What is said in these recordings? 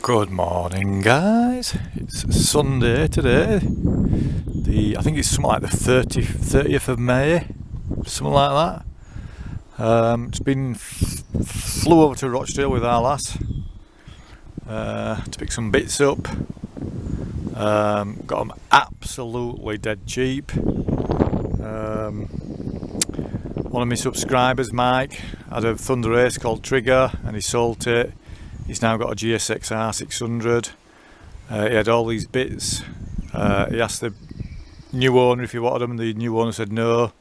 Good morning, guys. It's Sunday today. I think it's something like the 30th of May, something like that. It's been flew over to Rochdale with our lass to pick some bits up. Got them absolutely dead cheap. One of my subscribers, Mike, had a THUNDERACE called Trigger and he sold it. He's now got a GSX-R 600. He had all these bits. He asked the new owner if he wanted them, and the new owner said no.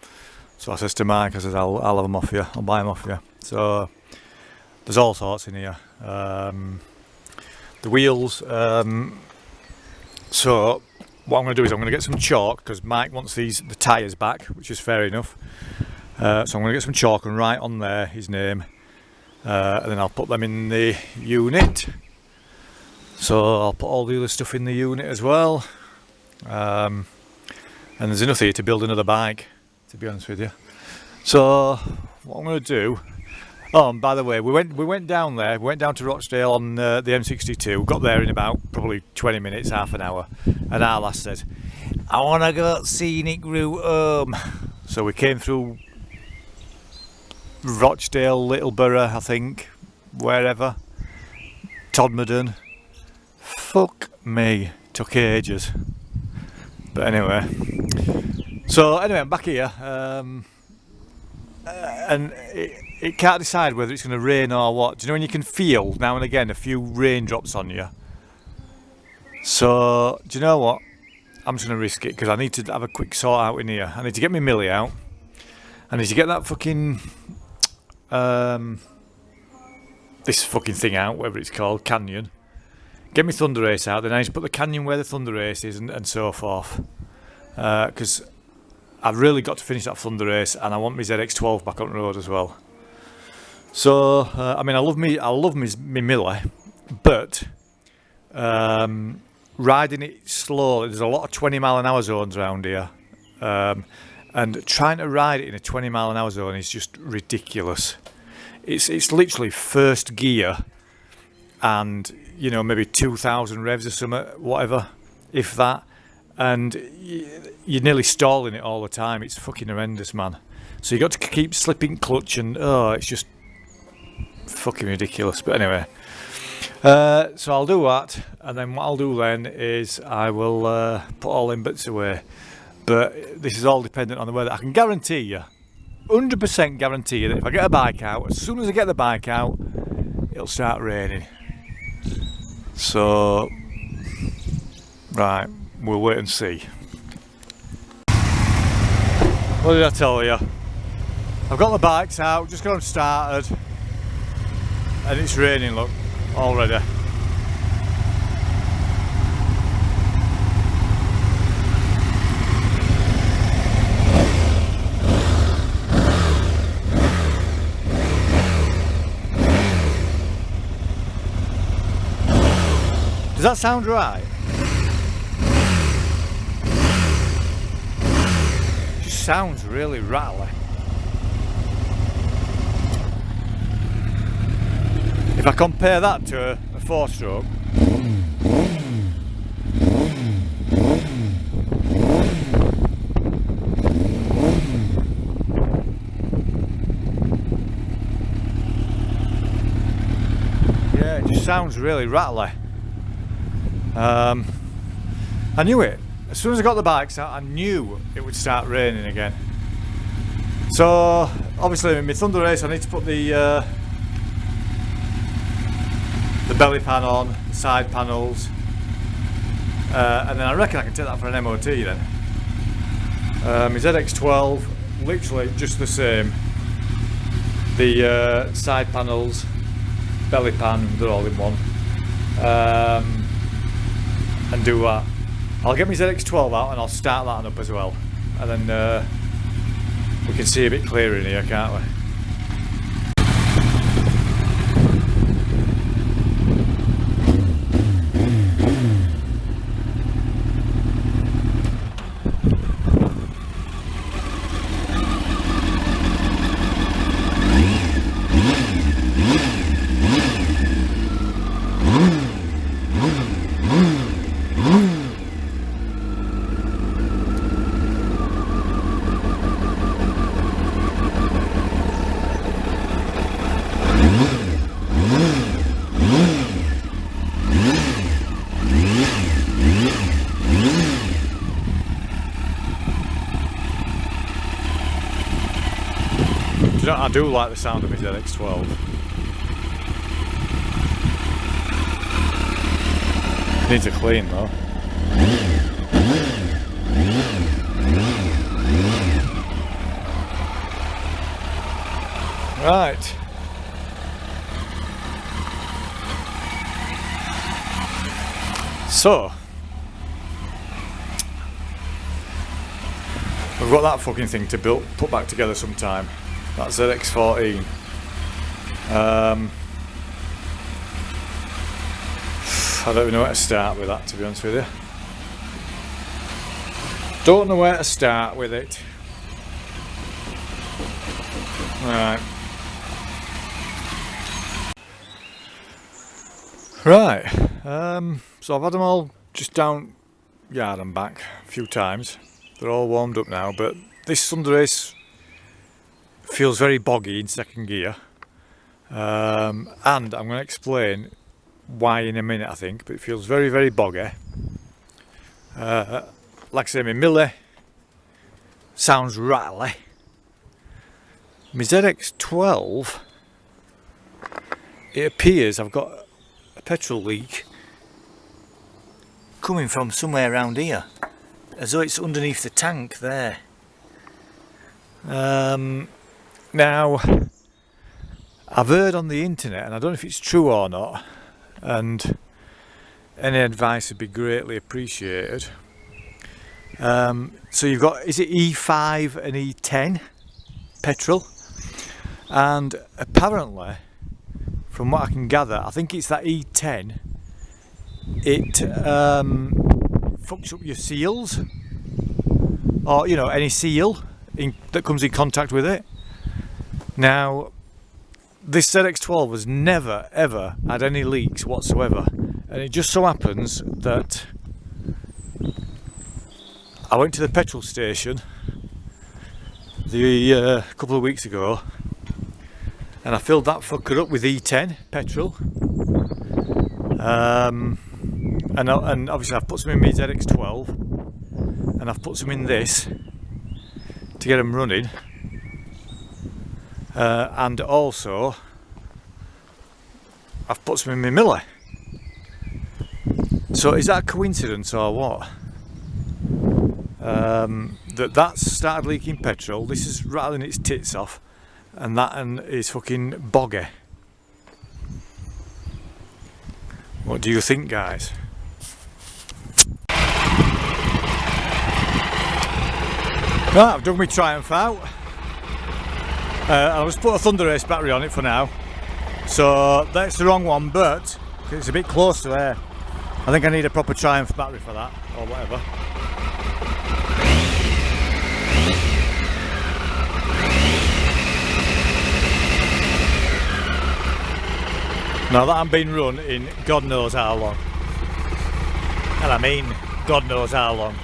So I says to Mike, I says, I'll have them off you, I'll buy them off you. So there's all sorts in here. The wheels. So what I'm going to do is I'm going to get some chalk, because Mike wants the tyres back, which is fair enough. So I'm going to get some chalk and write on there his name. And then I'll put them in the unit. So I'll put all the other stuff in the unit as well. And there's enough here to build another bike, to be honest with you. So what I'm going to do. Oh, and by the way, we went down there. We went down to Rochdale on the M62. Got there in about probably 20 minutes, half an hour. And our lass said, "I want to go scenic route home." So we came through Rochdale, Littleborough, I think, wherever, Todmorden. Fuck me, took ages. But anyway, I'm back here, and it can't decide whether it's going to rain or what. Do you know when you can feel now and again a few raindrops on you? So do you know what? I'm just going to risk it because I need to have a quick sort out in here. I need to get my millie out. I need to get that fucking this fucking thing out, whatever it's called, canyon. Get my THUNDERACE out, then I need to put the canyon where the THUNDERACE is and so forth. Because I've really got to finish that THUNDERACE and I want my ZX12 back on the road as well. So I mean, I love my millie, but riding it slowly. There's a lot of 20-mile-an-hour zones around here. And trying to ride it in a 20-mile-an-hour zone is just ridiculous. It's literally first gear and, you know, maybe 2,000 revs or something, whatever, if that. And you're nearly stalling it all the time. It's fucking horrendous, man. So you got to keep slipping clutch and, oh, it's just fucking ridiculous. But anyway, so I'll do that. And then what I'll do then is I will put all them bits away. But this is all dependent on the weather. I can guarantee you, 100% guarantee you, that if I get a bike out, as soon as I get the bike out, it'll start raining. So, right, we'll wait and see. What did I tell you? I've got the bikes out, just got them started, and it's raining, look, already. Does that sound right? It just sounds really rattly. If I compare that to a 4-stroke, yeah, it just sounds really rattly. I knew it. As soon as I got the bikes out, I knew it would start raining again. So, obviously, in my THUNDERACE, I need to put the belly pan on, the side panels, and then I reckon I can take that for an MOT then. My ZX12, literally just the same. The side panels, belly pan, they're all in one. And do that. I'll get my ZX12 out and I'll start that up as well, and then we can see a bit clearer in here, can't we? I do like the sound of my ZX12. Needs a clean though. Right. So we've got that fucking thing to put back together sometime. That's ZX14. I don't even know where to start with that, to be honest with you. Don't know where to start with it. Right. So I've had them all just down yard and back a few times. They're all warmed up now, but this THUNDERACE feels very boggy in second gear. And I'm going to explain why in a minute, I think, but it feels very, very boggy. Like I say, my Millie sounds rattly. My ZX12, it appears I've got a petrol leak coming from somewhere around here, as though it's underneath the tank there. Now, I've heard on the internet, and I don't know if it's true or not, and any advice would be greatly appreciated. So you've got, is it E5 and E10 petrol? And apparently, from what I can gather, I think it's that E10, it fucks up your seals, or, you know, any seal that comes in contact with it. Now, this ZX12 has never ever had any leaks whatsoever, and it just so happens that I went to the petrol station a couple of weeks ago, and I filled that fucker up with E10 petrol, and obviously I've put some in my ZX12, and I've put some in this to get them running, and also I've put some in my Millie. So is that a coincidence or what? That's started leaking petrol, this is rattling its tits off, and that is fucking boggy. What do you think, guys? Right, I've dug my Triumph out. I'll just put a THUNDERACE battery on it for now. So that's the wrong one, but it's a bit close to there. I think I need a proper Triumph battery for that, or whatever. Now that hasn't been run in God knows how long. And I mean God knows how long.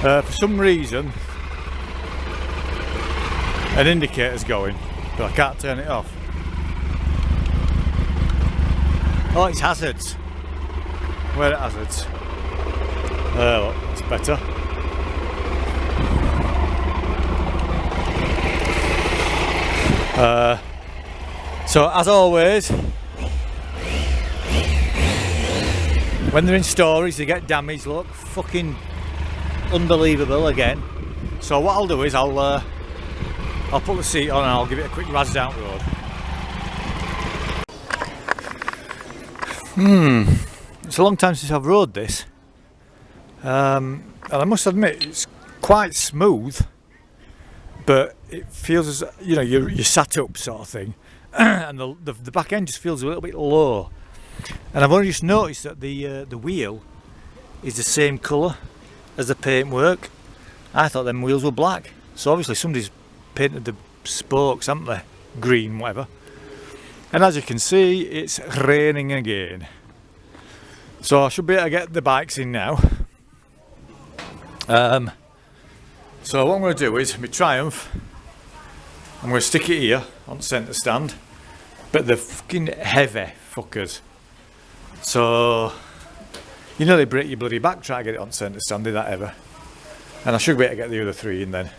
For some reason an indicator's going, but I can't turn it off. Oh, it's hazards. Where are hazards? Look, that's better. So as always, when they're in storage they get damaged. Look, fucking unbelievable again. So what I'll do is I'll put the seat on and I'll give it a quick razz down the road. It's a long time since I've rode this, and I must admit it's quite smooth, but it feels as, you know, you're sat up sort of thing, and the back end just feels a little bit low. And I've only just noticed that the wheel is the same colour as the paintwork. I thought them wheels were black, so obviously somebody's painted the spokes, haven't they? Green, whatever. And as you can see, it's raining again. So I should be able to get the bikes in now. So what I'm going to do is, my Triumph, I'm going to stick it here on centre stand, but they're fucking heavy fuckers. So, you know, they break your bloody back trying to get it on centre stand, did that ever? And I should be able to get the other 3 in then.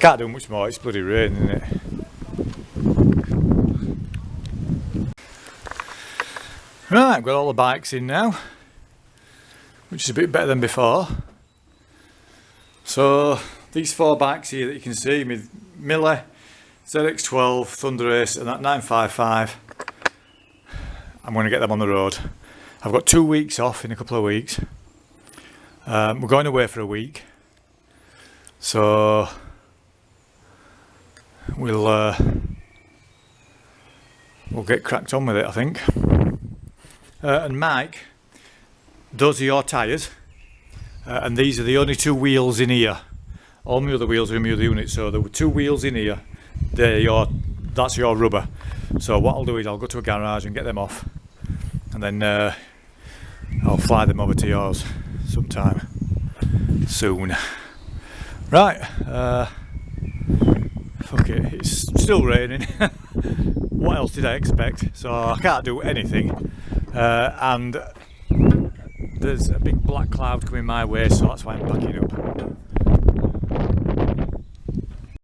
Can't do much more, it's bloody raining, isn't it? Right, I've got all the bikes in now, which is a bit better than before. So these 4 bikes here that you can see, with Miller, ZX12, THUNDERACE and that 955, I'm going to get them on the road. I've got 2 weeks off in a couple of weeks. We're going away for a week, so we'll get cracked on with it, I think. And Mike does your tyres, and these are the only 2 wheels in here. All my other wheels are in my other unit, so there were 2 wheels in here. That's your rubber. So what I'll do is I'll go to a garage and get them off, and then I'll fly them over to yours sometime soon. Right, fuck it, it's still raining. What else did I expect? So I can't do anything, and there's a big black cloud coming my way, so that's why I'm backing up.